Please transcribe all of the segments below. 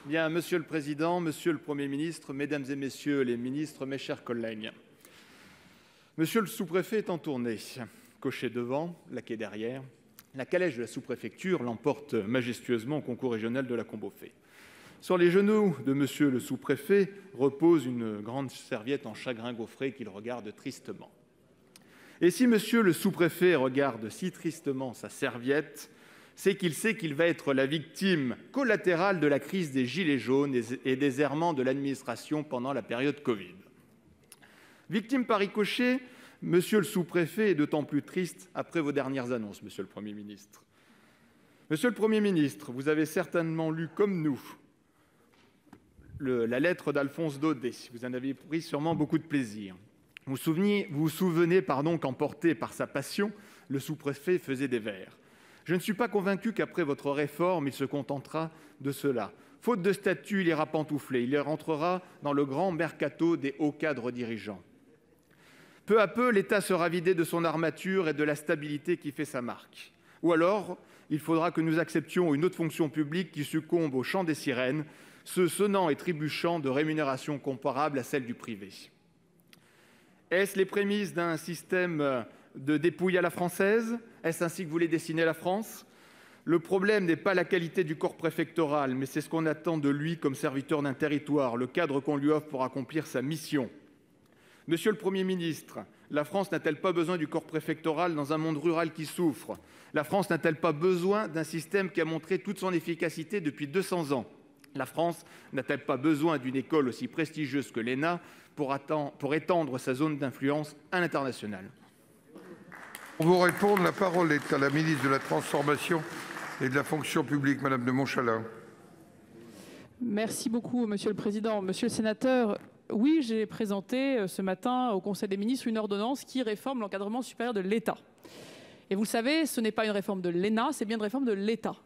Bien, Monsieur le Président, Monsieur le Premier ministre, Mesdames et Messieurs les ministres, mes chers collègues. Monsieur le sous-préfet est en tournée. Cocher devant, Laquais derrière. La calèche de la sous-préfecture l'emporte majestueusement au concours régional de la Combaufée. Sur les genoux de Monsieur le sous-préfet repose une grande serviette en chagrin gaufré qu'il regarde tristement. Et si Monsieur le sous-préfet regarde si tristement sa serviette, c'est qu'il sait qu'il va être la victime collatérale de la crise des gilets jaunes et des errements de l'administration pendant la période Covid. Victime par ricochet, Monsieur le sous-préfet est d'autant plus triste après vos dernières annonces, Monsieur le Premier ministre. Monsieur le Premier ministre, vous avez certainement lu comme nous la lettre d'Alphonse Daudet. Vous en avez pris sûrement beaucoup de plaisir. Vous vous souvenez qu'emporté par sa passion, le sous-préfet faisait des vers. Je ne suis pas convaincu qu'après votre réforme, il se contentera de cela. Faute de statut, il ira pantoufler. Il rentrera dans le grand mercato des hauts cadres dirigeants. Peu à peu, l'État sera vidé de son armature et de la stabilité qui fait sa marque. Ou alors, il faudra que nous acceptions une autre fonction publique qui succombe au chant des sirènes, se sonnant et trébuchant de rémunérations comparables à celles du privé. Est-ce les prémices d'un système de dépouille à la française? Est-ce ainsi que vous voulez dessiner la France? Le problème n'est pas la qualité du corps préfectoral, mais c'est ce qu'on attend de lui comme serviteur d'un territoire, le cadre qu'on lui offre pour accomplir sa mission. Monsieur le Premier ministre, la France n'a-t-elle pas besoin du corps préfectoral dans un monde rural qui souffre? La France n'a-t-elle pas besoin d'un système qui a montré toute son efficacité depuis 200 ans? La France n'a-t-elle pas besoin d'une école aussi prestigieuse que l'ENA pour étendre sa zone d'influence à l'international? Pour vous répondre, la parole est à la ministre de la Transformation et de la Fonction publique, Madame de Montchalin. Merci beaucoup, Monsieur le Président. Monsieur le sénateur, oui, j'ai présenté ce matin au Conseil des ministres une ordonnance qui réforme l'encadrement supérieur de l'État. Et vous le savez, ce n'est pas une réforme de l'ENA, c'est bien une réforme de l'État.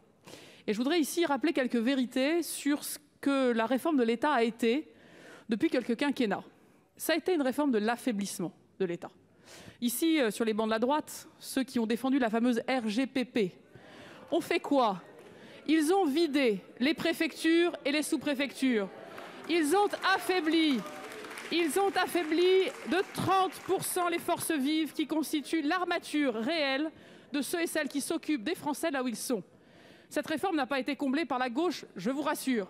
Et je voudrais ici rappeler quelques vérités sur ce que la réforme de l'État a été depuis quelques quinquennats. Ça a été une réforme de l'affaiblissement de l'État. Ici, sur les bancs de la droite, ceux qui ont défendu la fameuse RGPP ont fait quoi? Ils ont vidé les préfectures et les sous-préfectures. Ils ont affaibli de 30% les forces vives qui constituent l'armature réelle de ceux et celles qui s'occupent des Français là où ils sont. Cette réforme n'a pas été comblée par la gauche, je vous rassure.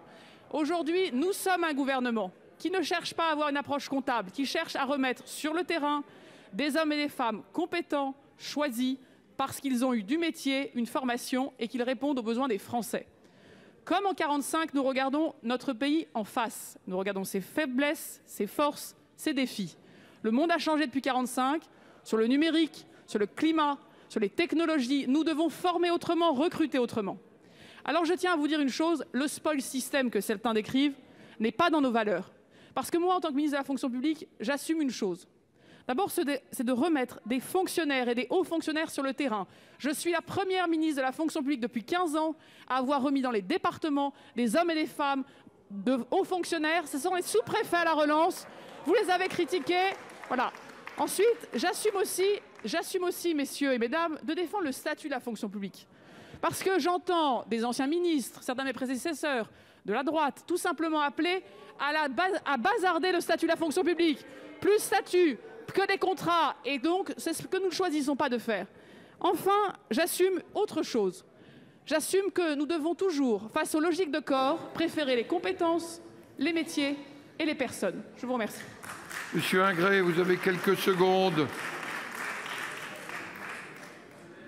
Aujourd'hui, nous sommes un gouvernement qui ne cherche pas à avoir une approche comptable, qui cherche à remettre sur le terrain des hommes et des femmes compétents, choisis, parce qu'ils ont eu du métier, une formation et qu'ils répondent aux besoins des Français. Comme en 1945, nous regardons notre pays en face. Nous regardons ses faiblesses, ses forces, ses défis. Le monde a changé depuis 1945, sur le numérique, sur le climat, sur les technologies. Nous devons former autrement, recruter autrement. Alors je tiens à vous dire une chose, le spoil system que certains décrivent n'est pas dans nos valeurs. Parce que moi, en tant que ministre de la fonction publique, j'assume une chose. D'abord, c'est de remettre des fonctionnaires et des hauts fonctionnaires sur le terrain. Je suis la première ministre de la fonction publique depuis 15 ans à avoir remis dans les départements des hommes et des femmes de hauts fonctionnaires. Ce sont les sous-préfets à la relance. Vous les avez critiqués. Voilà. Ensuite, j'assume aussi, messieurs et mesdames, de défendre le statut de la fonction publique. Parce que j'entends des anciens ministres, certains de mes prédécesseurs, de la droite, tout simplement appeler à bazarder le statut de la fonction publique. Plus de statut que des contrats. Et donc, c'est ce que nous ne choisissons pas de faire. Enfin, j'assume autre chose. J'assume que nous devons toujours, face aux logiques de corps, préférer les compétences, les métiers et les personnes. Je vous remercie. Monsieur Ingré, vous avez quelques secondes.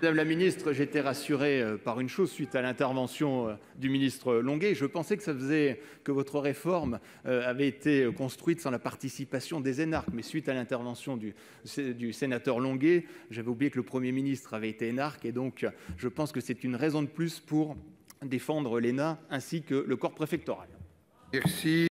Madame la ministre, j'étais rassuré par une chose suite à l'intervention du ministre Longuet. Je pensais que votre réforme avait été construite sans la participation des énarques. Mais suite à l'intervention du sénateur Longuet, j'avais oublié que le Premier ministre avait été énarque. Et donc, je pense que c'est une raison de plus pour défendre l'ENA ainsi que le corps préfectoral. Merci.